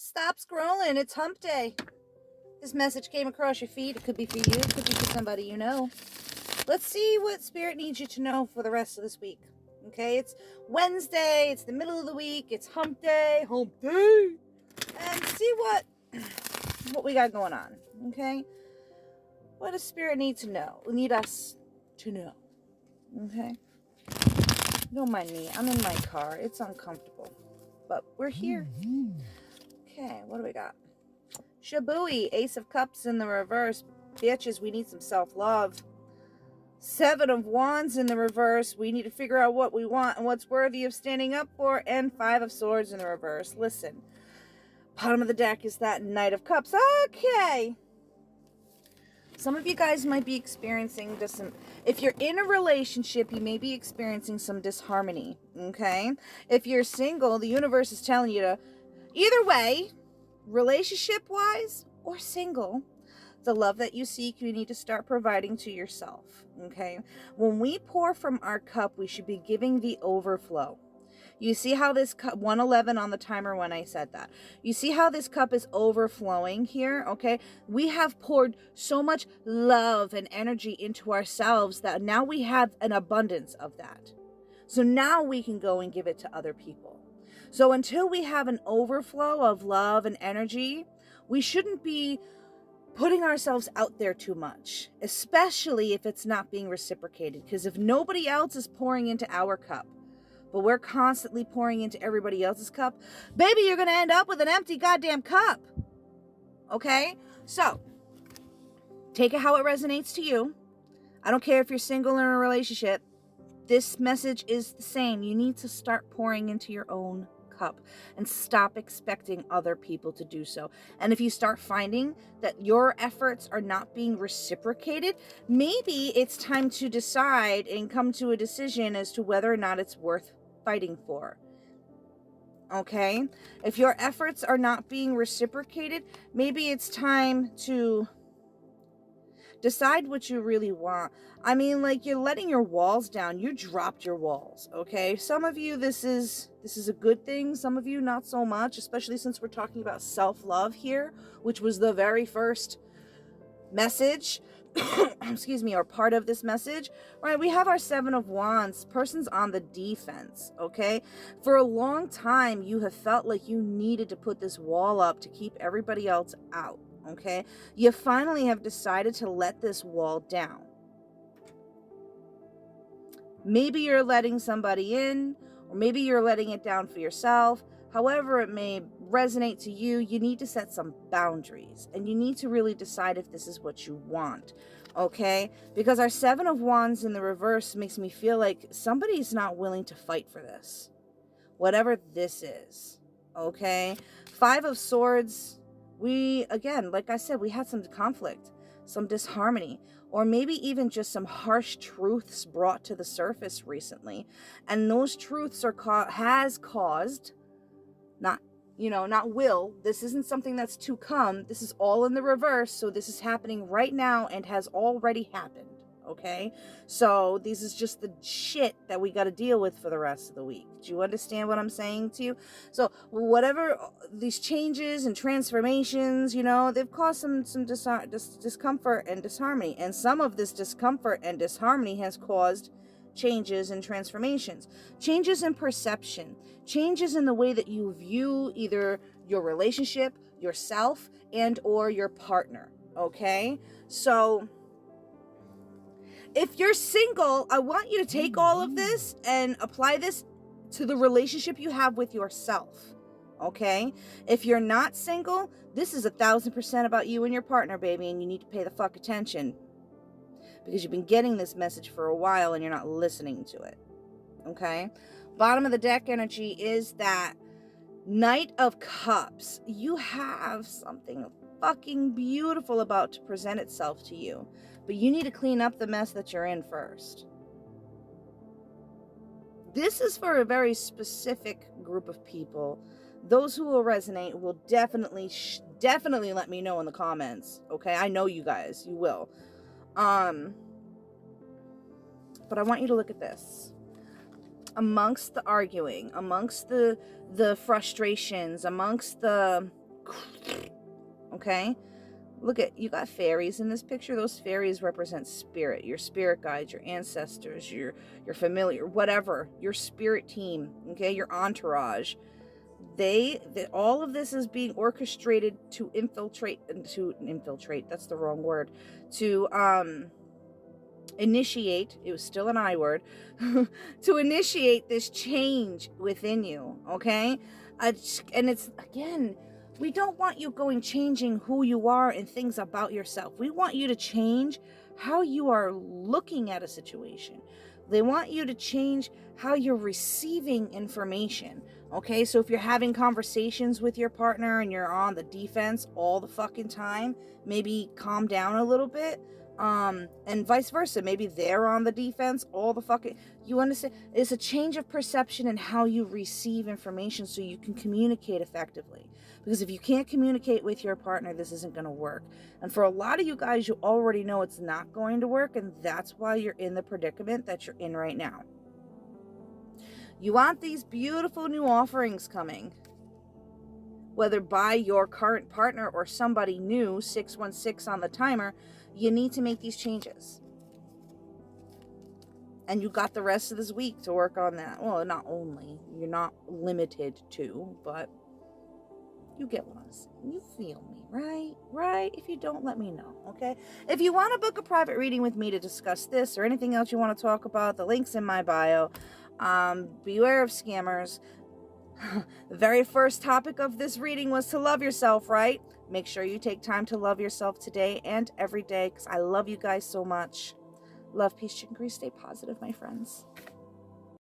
Stop scrolling. It's hump day. This message came across your feed. It could be for you. It could be for somebody you know. Let's see what Spirit needs you to know for the rest of this week. Okay, it's Wednesday. It's the middle of the week. It's hump day. Hump day. And see what we got going on. Okay? What does Spirit need to know? Need us to know. Okay? Don't mind me. I'm in my car. It's uncomfortable. But we're here. Okay, what do we got? Shabooey, Ace of Cups in the reverse. Bitches, we need some self-love. Seven of Wands in the reverse. We need to figure out what we want and what's worthy of standing up for. And Five of Swords in the reverse. Listen, bottom of the deck is that Knight of Cups. Okay. Some of you guys might be experiencing just some... If you're in a relationship, you may be experiencing some disharmony. Okay? If you're single, the universe is telling you to... Either way, relationship-wise or single, the love that you seek, you need to start providing to yourself, okay? When we pour from our cup, we should be giving the overflow. You see how this cup, 111 on the timer when I said that. You see how this cup is overflowing here, okay? We have poured so much love and energy into ourselves that now we have an abundance of that. So now we can go and give it to other people. So until we have an overflow of love and energy, we shouldn't be putting ourselves out there too much, especially if it's not being reciprocated. Because if nobody else is pouring into our cup, but we're constantly pouring into everybody else's cup, baby, you're going to end up with an empty goddamn cup. Okay? So, take it how it resonates to you. I don't care if you're single or in a relationship. This message is the same. You need to start pouring into your own cup and stop expecting other people to do so. And if you start finding that your efforts are not being reciprocated, maybe it's time to decide and come to a decision as to whether or not it's worth fighting for. Okay? If your efforts are not being reciprocated, maybe it's time to decide what you really want. I mean, like, you're letting your walls down. You dropped your walls, okay? Some of you, this is a good thing. Some of you, not so much, especially since we're talking about self-love here, which was the very first message, excuse me, or part of this message, right? We have our Seven of Wands. Person's on the defense, okay? For a long time, you have felt like you needed to put this wall up to keep everybody else out. Okay, you finally have decided to let this wall down. Maybe you're letting somebody in, or maybe you're letting it down for yourself. However it may resonate to you, you need to set some boundaries, and you need to really decide if this is what you want. Okay, because our Seven of Wands in the reverse makes me feel like somebody's not willing to fight for this, whatever this is. Okay, Five of Swords. We, again, like I said, we had some conflict, some disharmony, or maybe even just some harsh truths brought to the surface recently. And those truths has caused, not will. This isn't something that's to come. This is all in the reverse. So this is happening right now and has already happened. Okay, so this is just the shit that we got to deal with for the rest of the week. Do you understand what I'm saying to you? So whatever these changes and transformations, they've caused some discomfort and disharmony, and some of this discomfort and disharmony has caused changes and transformations, changes in perception, changes in the way that you view either your relationship, yourself, and or your partner. Okay, so if you're single, I want you to take all of this and apply this to the relationship you have with yourself, okay? If you're not single, this is 1,000% about you and your partner, baby, and you need to pay the fuck attention because you've been getting this message for a while and you're not listening to it, okay? Bottom of the deck energy is that Knight of Cups. You have something fucking beautiful about to present itself to you. But you need to clean up the mess that you're in first. This is for a very specific group of people. Those who will resonate will definitely let me know in the comments. Okay, I know you guys. You will. But I want you to look at this. Amongst the arguing, amongst the frustrations, amongst the Okay? Look at, you got fairies in this picture. Those fairies represent spirit, your spirit guides, your ancestors, your familiar, whatever, your spirit team, okay, your entourage. All of this is being orchestrated to infiltrate, that's the wrong word, to initiate, it was still an I word, to initiate this change within you, okay? And it's, again, we don't want you changing who you are and things about yourself. We want you to change how you are looking at a situation. They want you to change how you're receiving information, okay? So if you're having conversations with your partner and you're on the defense all the fucking time, maybe calm down a little bit. And vice versa. Maybe they're on the defense all the fucking, you understand? It's a change of perception in how you receive information so you can communicate effectively. Because if you can't communicate with your partner, this isn't going to work. And for a lot of you guys, you already know it's not going to work, and that's why you're in the predicament that you're in right now. You want these beautiful new offerings coming, whether by your current partner or somebody new, 616 on the timer. You need to make these changes. And you got the rest of this week to work on that. Well, not only. You're not limited to, but you get what I'm saying. You feel me, right? Right? If you don't, let me know, okay? If you want to book a private reading with me to discuss this or anything else you want to talk about, the link's in my bio. Beware of scammers. The very first topic of this reading was to love yourself, right? Make sure you take time to love yourself today and every day, because I love you guys so much. Love, peace, chicken grease. Stay positive, my friends.